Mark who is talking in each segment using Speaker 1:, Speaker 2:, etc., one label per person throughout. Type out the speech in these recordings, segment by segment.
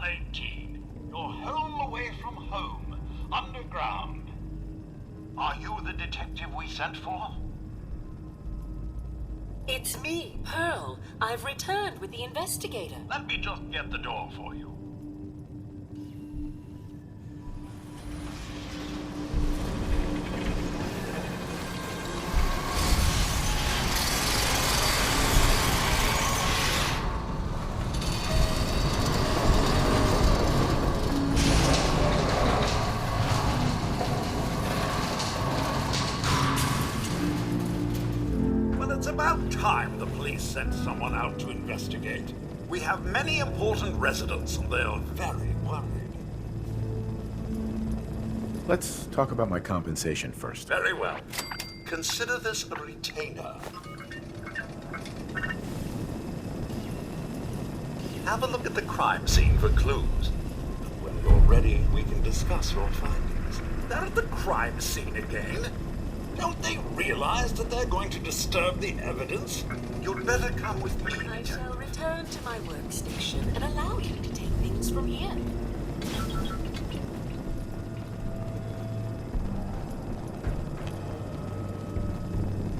Speaker 1: 118. You're home away from home, underground. Are you the detective we sent for?
Speaker 2: It's me, Pearl. I've returned with the investigator.
Speaker 1: Let me just get the door for you. It's about time the police sent someone out to investigate. We have many important residents and they're very worried.
Speaker 3: Let's talk about my compensation first.
Speaker 1: Very well. Consider this a retainer. Have a look at the crime scene for clues. When you're ready, we can discuss your findings. They're at the crime scene again. Don't they realize that they're going to disturb the evidence? You'd better come with me.
Speaker 2: I shall return to my workstation and allow you to take things from here.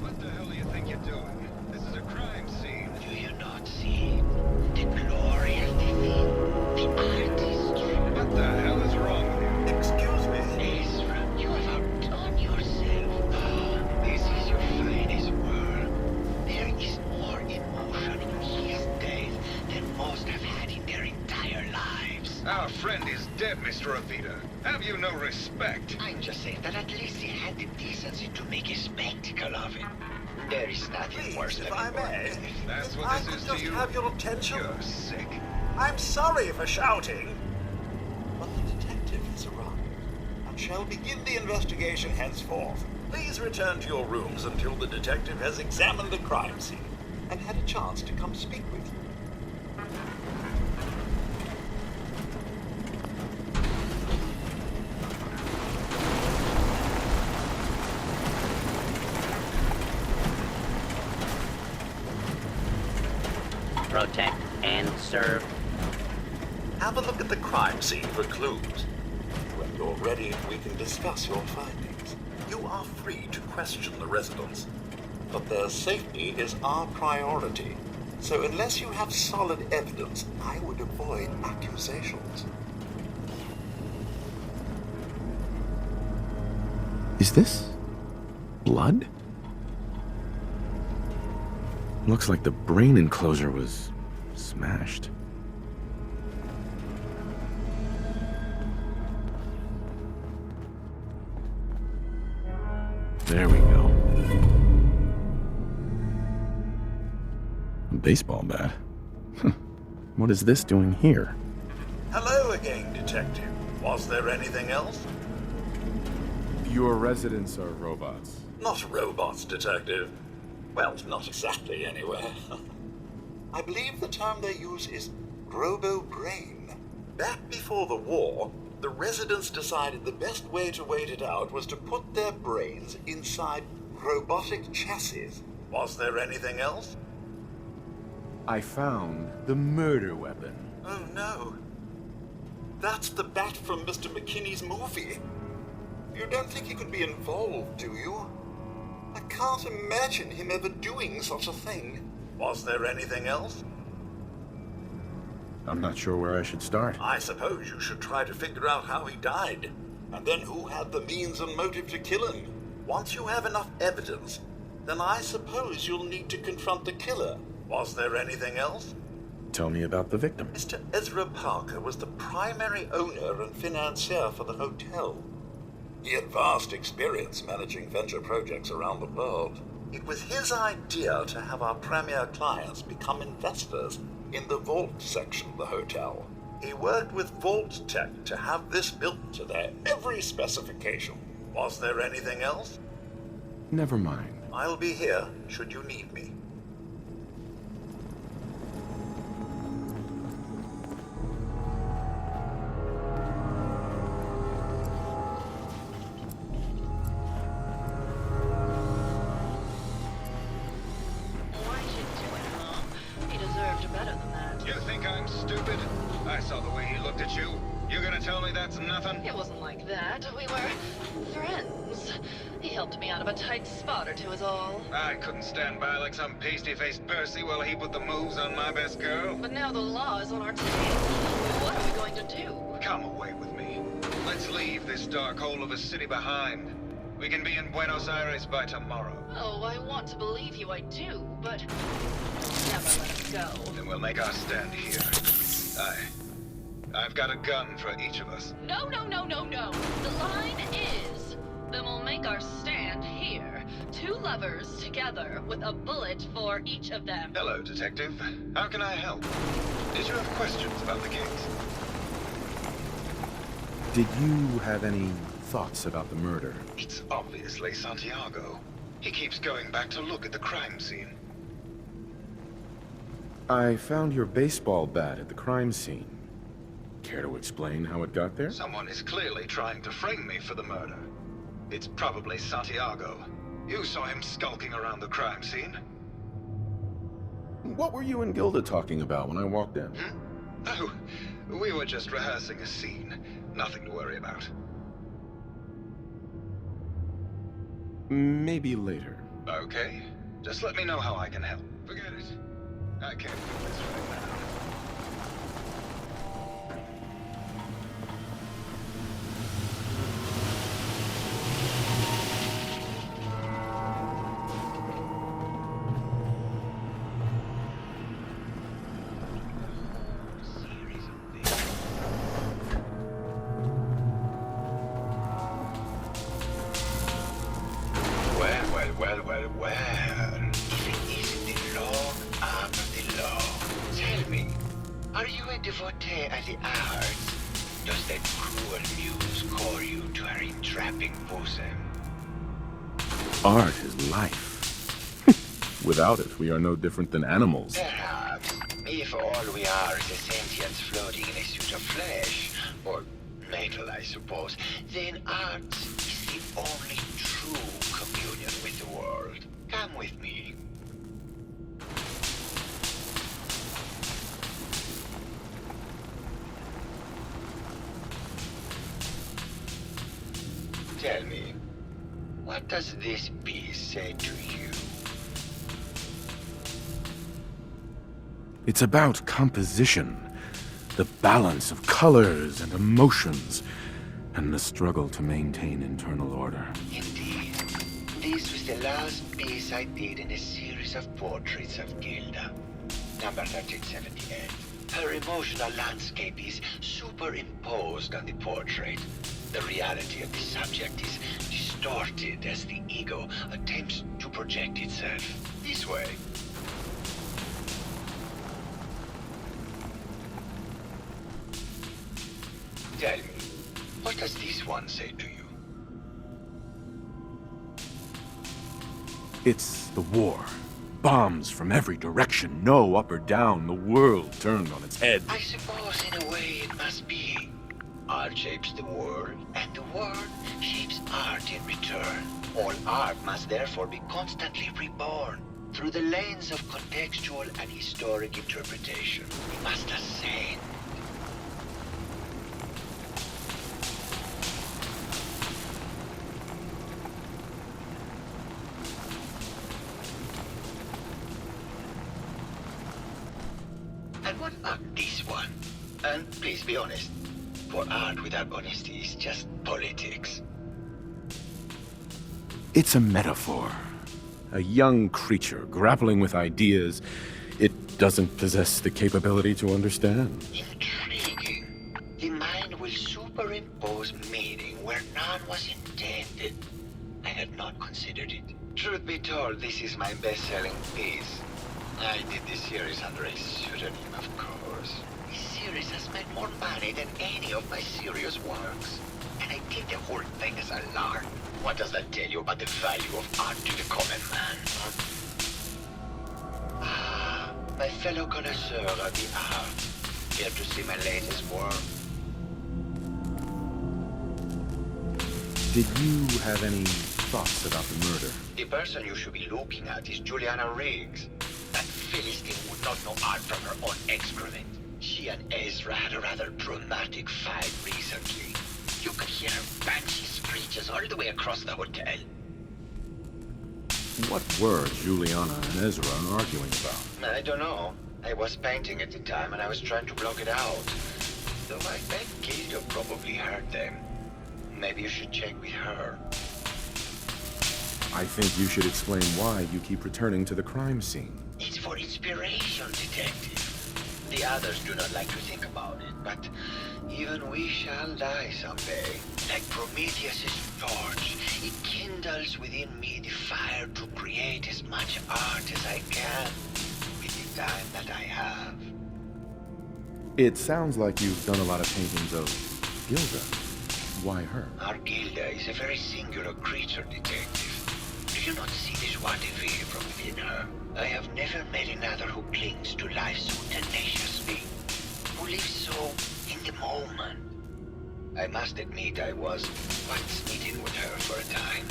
Speaker 4: What the hell do you think you're doing? This is a crime scene.
Speaker 5: Do you not see the glory of the thing? The artistry.
Speaker 4: What the hell is wrong with you?
Speaker 1: Excuse me?
Speaker 5: Ezra, you have outdone yourself. This is your finest work. There is more emotion in his death than most have had in their entire lives.
Speaker 4: Our friend is dead, Mr. Avita. Have you no respect?
Speaker 5: I'm just saying that at least he had the decency to make a spectacle of it. There is nothing
Speaker 1: Please,
Speaker 5: worse
Speaker 1: if
Speaker 5: than
Speaker 1: I
Speaker 5: a
Speaker 1: may.
Speaker 4: That's
Speaker 1: If
Speaker 4: what
Speaker 1: I
Speaker 4: this
Speaker 1: could
Speaker 4: is to
Speaker 1: just
Speaker 4: you?
Speaker 1: have your attention.
Speaker 4: You're sick.
Speaker 1: I'm sorry for shouting. But the detective has arrived and shall begin the investigation henceforth. Please return to your rooms until the detective has examined the crime scene and had a chance to come speak with you.
Speaker 6: Protect and serve.
Speaker 1: Have a look at the crime scene for clues. When you're ready, we can discuss your findings. You are free to question the residents, but their safety is our priority. So unless you have solid evidence, I would avoid accusations.
Speaker 3: Is this blood? Looks like the brain enclosure was smashed. There we go. A baseball bat. What is this doing here?
Speaker 1: Hello again, Detective. Was there anything else?
Speaker 7: Your residents are robots.
Speaker 1: Not robots, Detective. Well, not exactly, anyway. I believe the term they use is robo-brain. Back before the war, the residents decided the best way to wait it out was to put their brains inside robotic chassis. Was there anything else?
Speaker 7: I found the murder weapon.
Speaker 1: Oh no. That's the bat from Mr. McKinney's movie. You don't think he could be involved, do you? I can't imagine him ever doing such a thing. Was there anything else?
Speaker 3: I'm not sure where I should start.
Speaker 1: I suppose you should try to figure out how he died, and then who had the means and motive to kill him. Once you have enough evidence, then I suppose you'll need to confront the killer. Was there anything else?
Speaker 3: Tell me about the victim.
Speaker 1: Mr. Ezra Parker was the primary owner and financier for the hotel. He had vast experience managing venture projects around the world. It was his idea to have our premier clients become investors in the vault section of the hotel. He worked with Vault Tech to have this built to their every specification. Was there anything else?
Speaker 3: Never mind.
Speaker 1: I'll be here should you need me.
Speaker 2: Why should do it, huh? He deserved better than that.
Speaker 4: You think I'm stupid? I saw the way he looked at you. You gonna tell me that's nothing?
Speaker 8: It wasn't like that. We were friends. He helped me out of a tight spot or two is all.
Speaker 4: I couldn't stand by like some pasty-faced Percy while he put the moves on my best girl.
Speaker 8: But now the law is on our tail. What are we going to do?
Speaker 4: Come away with me. Let's leave this dark hole of a city behind. We can be in Buenos Aires by tomorrow.
Speaker 8: Oh, I want to believe you, I do, but never let us go.
Speaker 4: Then we'll make our stand here. I've got a gun for each of us.
Speaker 8: No, no, no, no, no. The line is, then we'll make our stand here. 2 lovers together with a bullet for each of them.
Speaker 4: Hello, Detective. How can I help? Did you have questions about the case?
Speaker 3: Did you have any thoughts about the murder?
Speaker 4: It's obviously Santiago. He keeps going back to look at the crime scene.
Speaker 3: I found your baseball bat at the crime scene. Care to explain how it got there?
Speaker 4: Someone is clearly trying to frame me for the murder. It's probably Santiago. You saw him skulking around the crime scene.
Speaker 3: What were you and Gilda talking about when I walked in?
Speaker 4: Oh, we were just rehearsing a scene. Nothing to worry about.
Speaker 3: Maybe later.
Speaker 4: Okay. Just let me know how I can help. Forget it. I can't do this right now.
Speaker 5: Well, if it isn't the law after the law. Tell me, are you a devotee of the arts? Does that cruel muse call you to her entrapping bosom?
Speaker 3: Art is life. Without it, we are no different than animals.
Speaker 5: Perhaps, if all we are is a sentience floating in a suit of flesh, or metal, I suppose, then art is the only true communion with the world. Come with me. Tell me, what does this piece say to you?
Speaker 3: It's about composition, the balance of colors and emotions, and the struggle to maintain internal order.
Speaker 5: Indeed. This was the last piece I did in a series of portraits of Gilda. Number 1378. Her emotional landscape is superimposed on the portrait. The reality of the subject is distorted as the ego attempts to project itself this way. Tell me, what does this one say to you?
Speaker 3: It's the war. Bombs from every direction, no up or down, the world turned on its head.
Speaker 5: I suppose in a way it must be. Art shapes the world, and the world shapes art in return. All art must therefore be constantly reborn through the lens of contextual and historic interpretation. We must ascend. And what about this one? And please be honest, for art without honesty is just politics.
Speaker 3: It's a metaphor. A young creature grappling with ideas it doesn't possess the capability to understand.
Speaker 5: Intriguing. The mind will superimpose meaning where none was intended. I had not considered it. Truth be told, this is my best-selling piece. I did this series under a pseudonym, of course. This series has made more money than any of my serious works. And I did the whole thing as a lark. What does that tell you about the value of art to the common man? Ah, my fellow connoisseur of the art. Here to see my latest work.
Speaker 3: Did you have any thoughts about the murder?
Speaker 5: The person you should be looking at is Juliana Riggs. That Philistine would not know art from her own excrement. She and Ezra had a rather dramatic fight recently. You could hear her banshee screeches all the way across the hotel.
Speaker 3: What were Juliana and Ezra arguing about?
Speaker 5: I don't know. I was painting at the time and I was trying to block it out. Though I bet Gilda probably heard them. Maybe you should check with her.
Speaker 3: I think you should explain why you keep returning to the crime scene.
Speaker 5: It's for inspiration, detective. The others do not like to think about it, but even we shall die someday. Like Prometheus' torch, it kindles within me the fire to create as much art as I can with the time that I have.
Speaker 3: It sounds like you've done a lot of paintings of Gilda. Why her?
Speaker 5: Our Gilda is a very singular creature, detective. Do you not see the joie de vivre from within her? I have never met another who clings to life so tenaciously, who lives so in the moment. I must admit I was quite smitten with her for a time.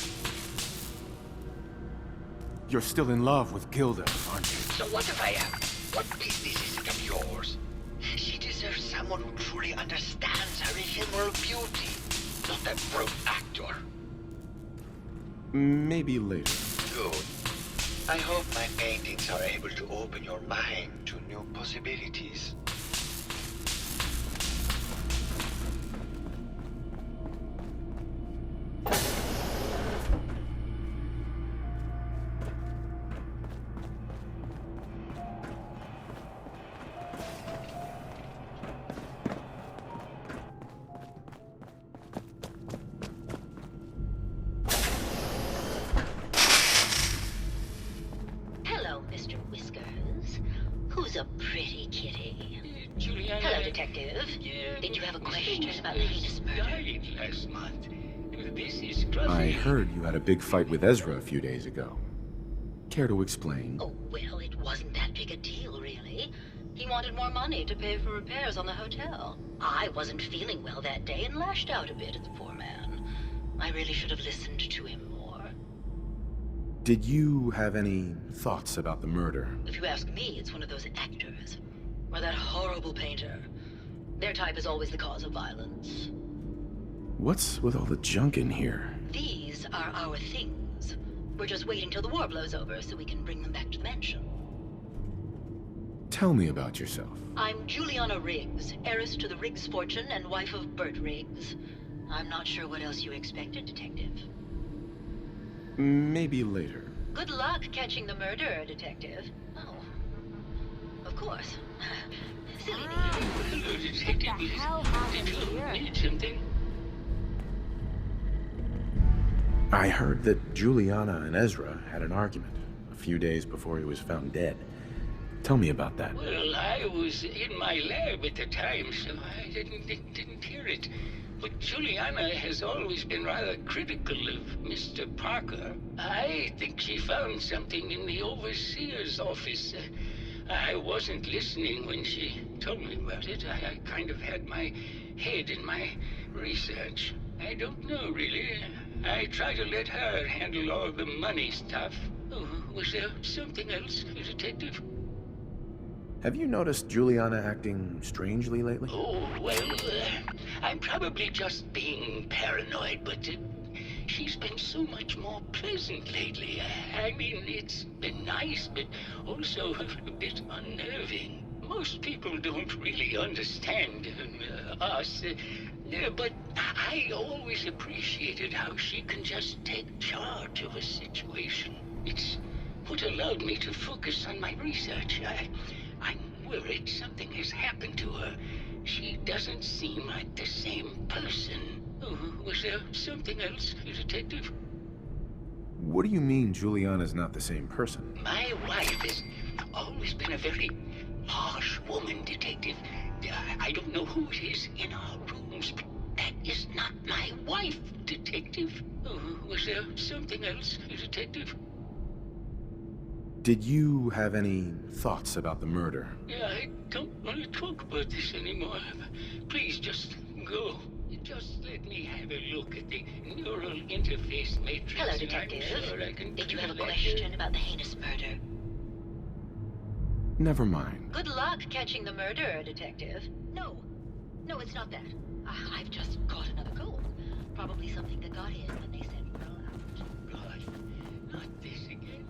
Speaker 7: You're still in love with Gilda, aren't you?
Speaker 5: So what if I am? What business is it of yours? She deserves someone who truly understands her ephemeral beauty, not that broke actor.
Speaker 3: Maybe later.
Speaker 5: Good. I hope my paintings are able to open your mind to new possibilities.
Speaker 9: Mr. Whiskers. Who's a pretty kitty?
Speaker 5: Juliana.
Speaker 9: Hello, Detective. Did you have a question about the heinous murder?
Speaker 5: Died last month. This is Gruffy.
Speaker 3: I heard you had a big fight with Ezra a few days ago. Care to explain?
Speaker 9: Oh, well, it wasn't that big a deal, really. He wanted more money to pay for repairs on the hotel. I wasn't feeling well that day and lashed out a bit at the poor man. I really should have listened to him more.
Speaker 3: Did you have any thoughts about the murder?
Speaker 9: If you ask me, it's one of those actors. Or that horrible painter. Their type is always the cause of violence.
Speaker 3: What's with all the junk in here?
Speaker 9: These are our things. We're just waiting till the war blows over so we can bring them back to the mansion.
Speaker 3: Tell me about yourself.
Speaker 9: I'm Juliana Riggs, heiress to the Riggs fortune and wife of Bert Riggs. I'm not sure what else you expected, Detective.
Speaker 3: Maybe later.
Speaker 9: Good luck catching the murderer, Detective. Oh. Of course. Silly me.
Speaker 5: Hello, Detective. Did you need something?
Speaker 3: I heard that Juliana and Ezra had an argument a few days before he was found dead. Tell me about that.
Speaker 5: Well, I was in my lab at the time, so I didn't hear it. But Juliana has always been rather critical of Mr. Parker. I think she found something in the overseer's office. I wasn't listening when she told me about it. I kind of had my head in my research. I don't know, really. I try to let her handle all the money stuff. Oh, was there something else, Detective?
Speaker 3: Have you noticed Juliana acting strangely lately?
Speaker 5: Oh, well, I'm probably just being paranoid, but she's been so much more pleasant lately. I mean, it's been nice, but also a bit unnerving. Most people don't really understand us, but I always appreciated how she can just take charge of a situation. It's what allowed me to focus on my research. I'm worried something has happened to her. She doesn't seem like the same person. Oh, was there something else, Detective?
Speaker 3: What do you mean Juliana's not the same person?
Speaker 5: My wife has always been a very harsh woman, Detective. I don't know who it is in our rooms, but that is not my wife, Detective. Oh, was there something else, Detective?
Speaker 3: Did you have any thoughts about the murder?
Speaker 5: I don't want to talk about this anymore. Please just go. Just let me have a look at the neural interface matrix.
Speaker 9: Hello, Detective.
Speaker 5: I'm sure I can
Speaker 9: Did you have a
Speaker 5: do that.
Speaker 9: question about the heinous murder?
Speaker 3: Never mind.
Speaker 9: Good luck catching the murderer, Detective. No, it's not that. I've just caught another cold. Probably something that got in when they sent Pearl out.
Speaker 5: God, not this again.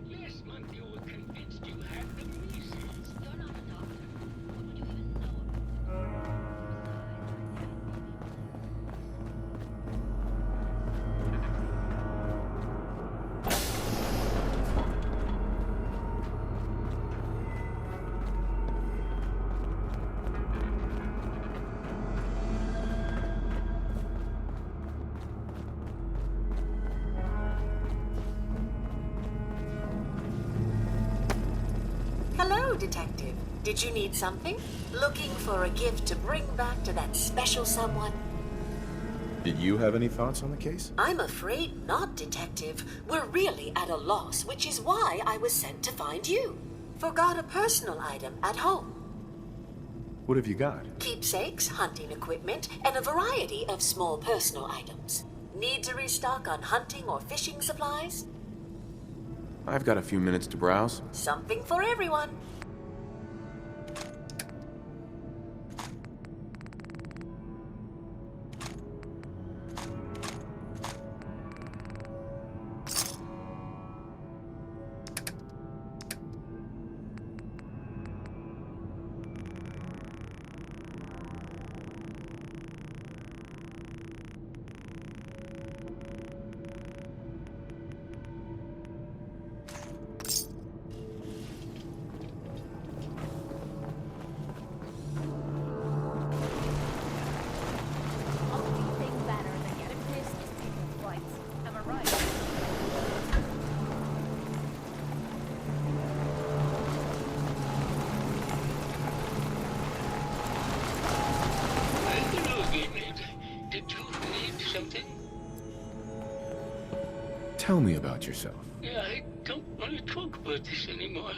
Speaker 5: Last month you were convinced you had the measles.
Speaker 9: You're not a doctor. What would you even know about it?
Speaker 2: Hello, Detective. Did you need something? Looking for a gift to bring back to that special someone?
Speaker 3: Did you have any thoughts on the case?
Speaker 2: I'm afraid not, Detective. We're really at a loss, which is why I was sent to find you. Forgot a personal item at home.
Speaker 3: What have you got?
Speaker 2: Keepsakes, hunting equipment, and a variety of small personal items. Need to restock on hunting or fishing supplies?
Speaker 7: I've got a few minutes to browse.
Speaker 2: Something for everyone.
Speaker 3: Tell me about yourself.
Speaker 5: Yeah, I don't want to talk about this anymore.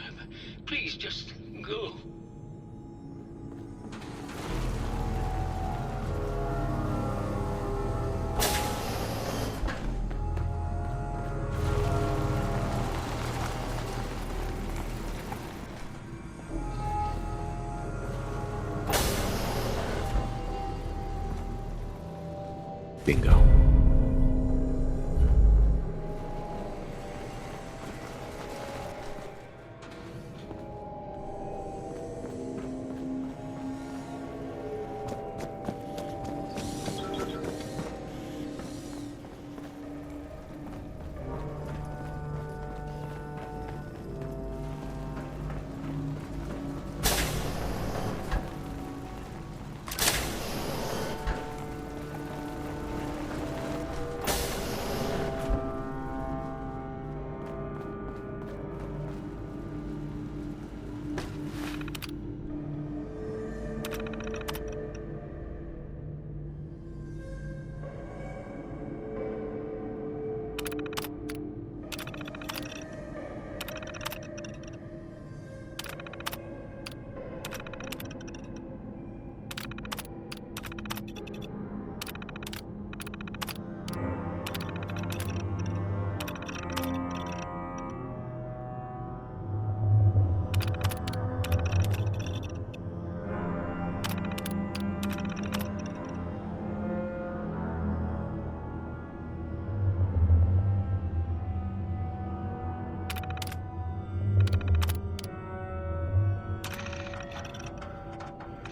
Speaker 5: Please, just go.
Speaker 3: Bingo.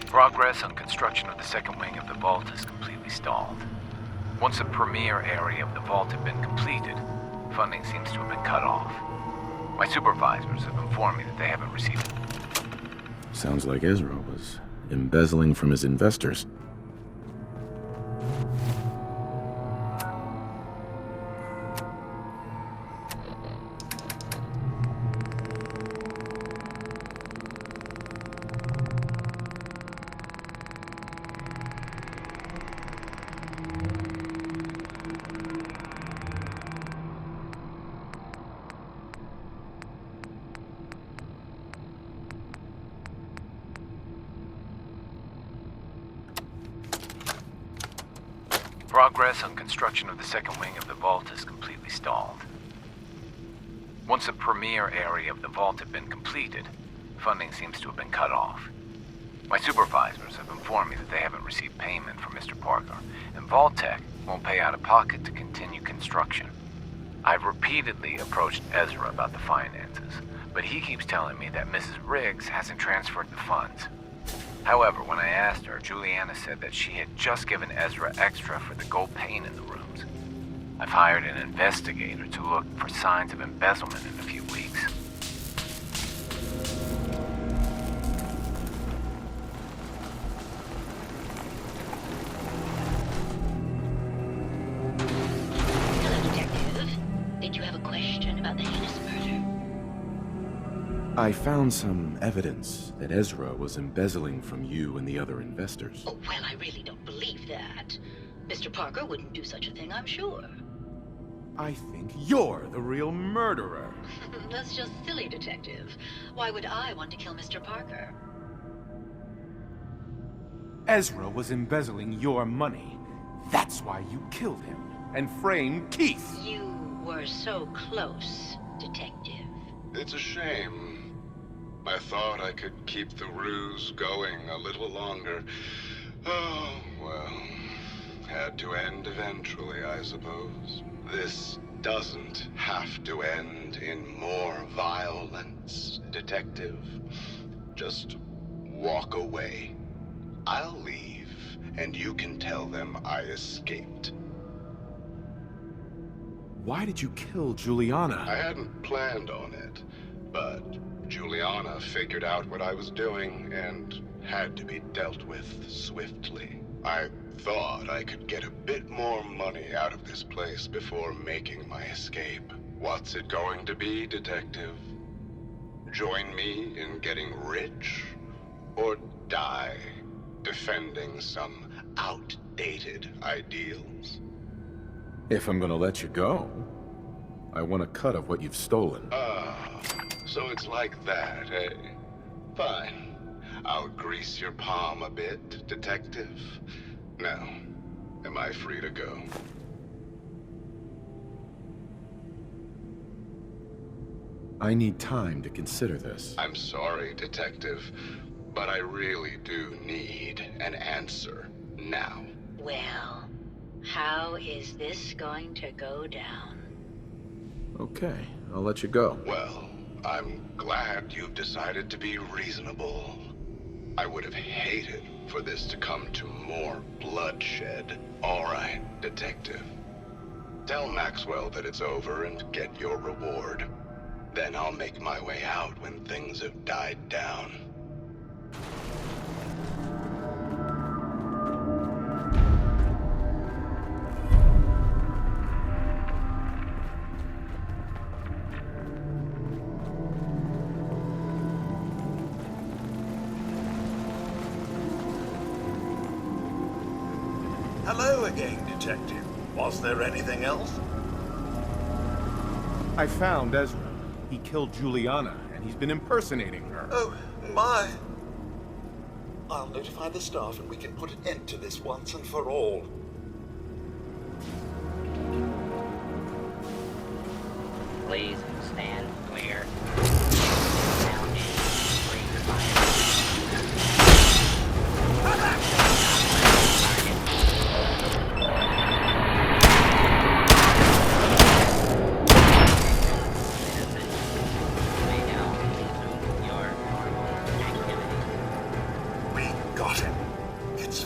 Speaker 10: Progress on construction of the second wing of the vault is completely stalled. Once the premier area of the vault had been completed, funding seems to have been cut off. My supervisors have informed me that they haven't received it.
Speaker 3: Sounds like Ezra was embezzling from his investors.
Speaker 10: Progress on construction of the second wing of the vault is completely stalled. Once the premier area of the vault had been completed, Funding seems to have been cut off. My supervisors have informed me that they haven't received payment from Mr. Parker, and Vault-Tec won't pay out of pocket to continue construction. I've repeatedly approached Ezra about the finances, but he keeps telling me that Mrs. Riggs hasn't transferred the funds. However, when I asked her, Juliana said that she had just given Ezra extra for the gold paint in the rooms. I've hired an investigator to look for signs of embezzlement in a few weeks.
Speaker 9: Hello, Detective. Did you have a question about the heinous murder?
Speaker 3: I found some evidence that Ezra was embezzling from you and the other investors.
Speaker 9: Oh, well, I really don't believe that. Mr. Parker wouldn't do such a thing, I'm sure.
Speaker 3: I think you're the real murderer.
Speaker 9: That's just silly, Detective. Why would I want to kill Mr. Parker?
Speaker 3: Ezra was embezzling your money. That's why you killed him and framed Keith.
Speaker 9: You were so close, Detective.
Speaker 11: It's a shame. I thought I could keep the ruse going a little longer. Oh, well. Had to end eventually, I suppose. This doesn't have to end in more violence, Detective. Just walk away. I'll leave, and you can tell them I escaped.
Speaker 3: Why did you kill Juliana?
Speaker 11: I hadn't planned on it, but Juliana figured out what I was doing and had to be dealt with swiftly. I thought I could get a bit more money out of this place before making my escape. What's it going to be, Detective? Join me in getting rich? Or die defending some outdated ideals?
Speaker 3: If I'm gonna let you go, I want a cut of what you've stolen.
Speaker 11: So it's like that, eh? Fine. I'll grease your palm a bit, Detective. Now, am I free to go?
Speaker 3: I need time to consider this.
Speaker 11: I'm sorry, Detective, but I really do need an answer now.
Speaker 9: Well, how is this going to go down?
Speaker 3: Okay, I'll let you go.
Speaker 11: Well, I'm glad you've decided to be reasonable. I would have hated for this to come to more bloodshed. All right, Detective. Tell Maxwell that it's over and get your reward. Then I'll make my way out when things have died down.
Speaker 1: Hello again, Detective. Was there anything else?
Speaker 3: I found Ezra. He killed Juliana, and he's been impersonating her.
Speaker 1: Oh, my. I'll notify the staff and we can put an end to this once and for all.
Speaker 6: Please stand clear.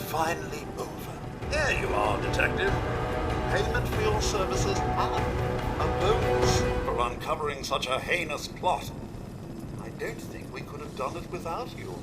Speaker 1: Finally over. There you are, Detective. Payment for your services and a bonus for uncovering such a heinous plot. I don't think we could have done it without you.